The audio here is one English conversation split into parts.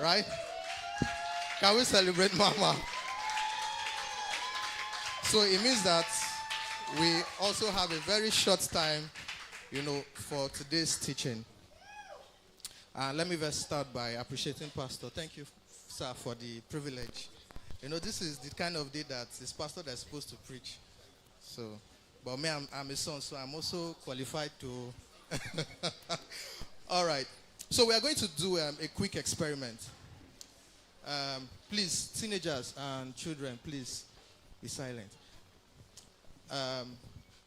Right? Can we celebrate Mama? So it means that we also have a very short time, for today's teaching. Let me first start by appreciating Pastor. Thank you, sir, for the privilege. This is the kind of day that it's Pastor that's supposed to preach. So, but me, I'm a son, so I'm also qualified to. All right. So we are going to do a quick experiment. Please, teenagers and children, please be silent.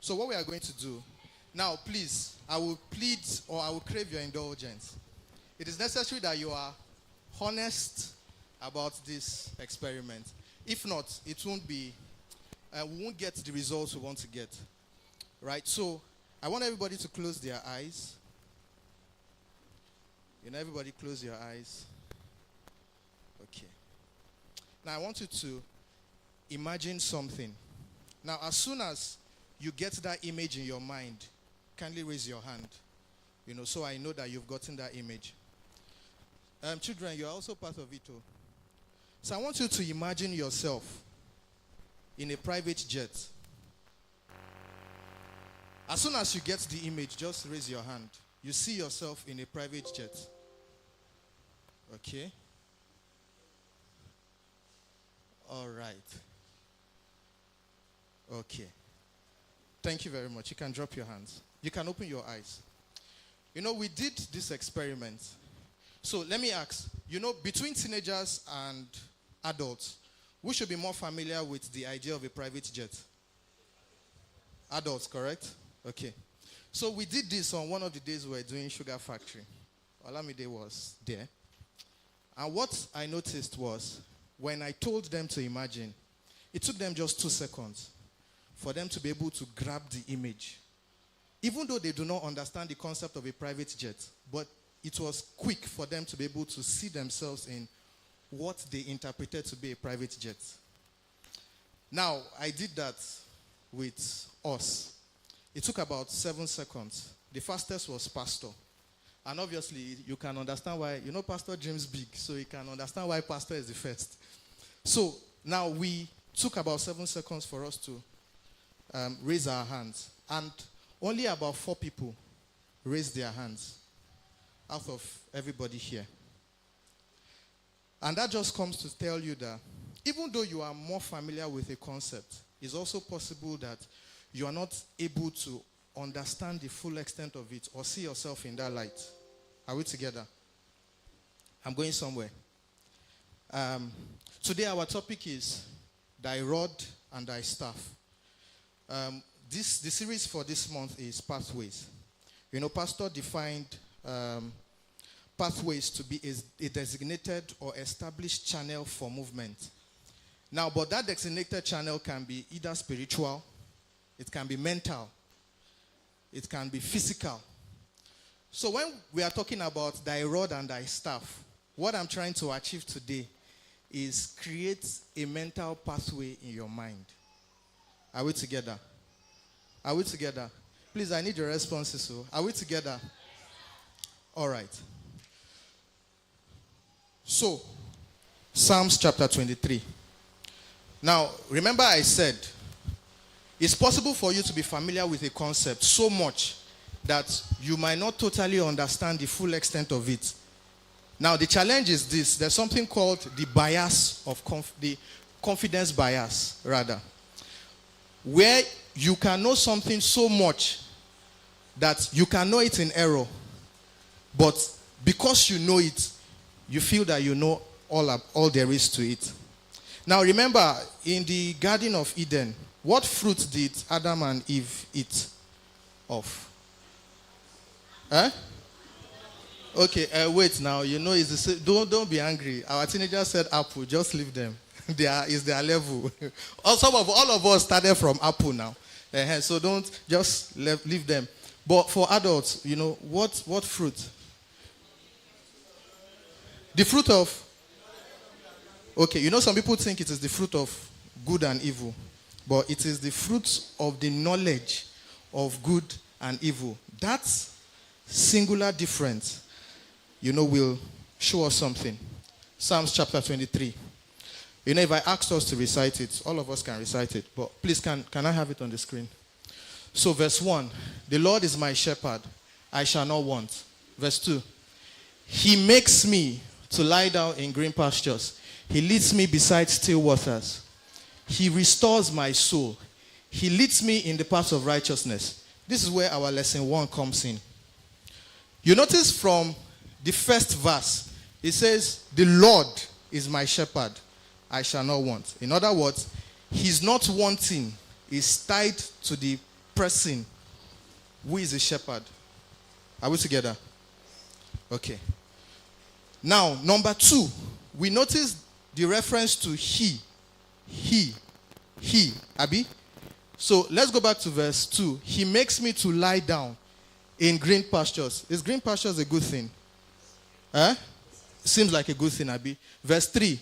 So what we are going to do now, please, I will plead or I will crave your indulgence. It is necessary that you are honest about this experiment. If not, it won't be, we won't get the results we want to get. Right? So I want everybody to close their eyes. Everybody close your eyes. Okay. Now I want you to imagine something. Now as soon as you get that image in your mind, kindly raise your hand. So I know that you've gotten that image. Children, you're also part of it too. So I want you to imagine yourself in a private jet. As soon as you get the image, just raise your hand. You see yourself in a private jet. Okay? All right. Okay. Thank you very much. You can drop your hands. You can open your eyes. We did this experiment. So let me ask, between teenagers and adults, who should be more familiar with the idea of a private jet? Adults, correct? Okay. So we did this on one of the days we were doing Sugar Factory. Olamide was there. And what I noticed was, when I told them to imagine, it took them just 2 seconds for them to be able to grab the image. Even though they do not understand the concept of a private jet, but it was quick for them to be able to see themselves in what they interpreted to be a private jet. Now, I did that with us. It took about 7 seconds. The fastest was Pastor. And obviously, you can understand why, Pastor dreams big, so you can understand why Pastor is the first. So, now we took about 7 seconds for us to raise our hands. And only about 4 people raised their hands out of everybody here. And that just comes to tell you that even though you are more familiar with a concept, it's also possible that you are not able to understand the full extent of it or see yourself in that light. Are we together? I'm going somewhere. Today our topic is thy rod and thy staff. The series for this month is pathways. Pastor defined pathways to be a designated or established channel for movement. Now, but that designated channel can be either spiritual, it can be mental, it can be physical. So when we are talking about thy rod and thy staff, what I'm trying to achieve today is create a mental pathway in your mind. Are we together? Are we together? Please, I need your responses. So, are we together? All right. So, Psalms chapter 23. Now, remember I said, it's possible for you to be familiar with a concept so much that you might not totally understand the full extent of it. Now, the challenge is this. There's something called the bias of the confidence bias, rather, where you can know something so much that you can know it in error, but because you know it, you feel that you know all there is to it. Now, remember, in the Garden of Eden, what fruit did Adam and Eve eat of? Okay, wait now. It's the same. Don't be angry. Our teenagers said apple. Just leave them. It's their level. All of us started from apple now. So don't just leave them. But for adults, what fruit? The fruit of. Okay, some people think it is the fruit of good and evil, but it is the fruit of the knowledge of good and evil. That singular difference, will show us something. Psalms chapter 23. You know, if I asked us to recite it, all of us can recite it. But please, can I have it on the screen? So verse 1, the Lord is my shepherd, I shall not want. Verse 2, he makes me to lie down in green pastures. He leads me beside still waters. He restores my soul. He leads me in the paths of righteousness. This is where our lesson 1 comes in. You notice from the first verse, it says, the Lord is my shepherd, I shall not want. In other words, he's not wanting, he's tied to the person who is a shepherd. Are we together? Okay. Now, number 2, we notice the reference to he, Abi. So let's go back to verse 2. He makes me to lie down in green pastures. Is green pastures a good thing? Seems like a good thing, Abi. Verse 3.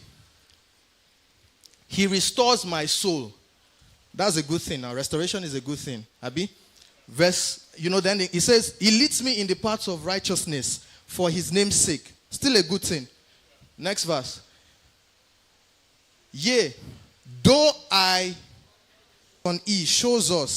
He restores my soul. That's a good thing. Now, restoration is a good thing, Abi. Then he says, he leads me in the paths of righteousness for his name's sake. Still a good thing. Next verse. Yea, though I on E shows us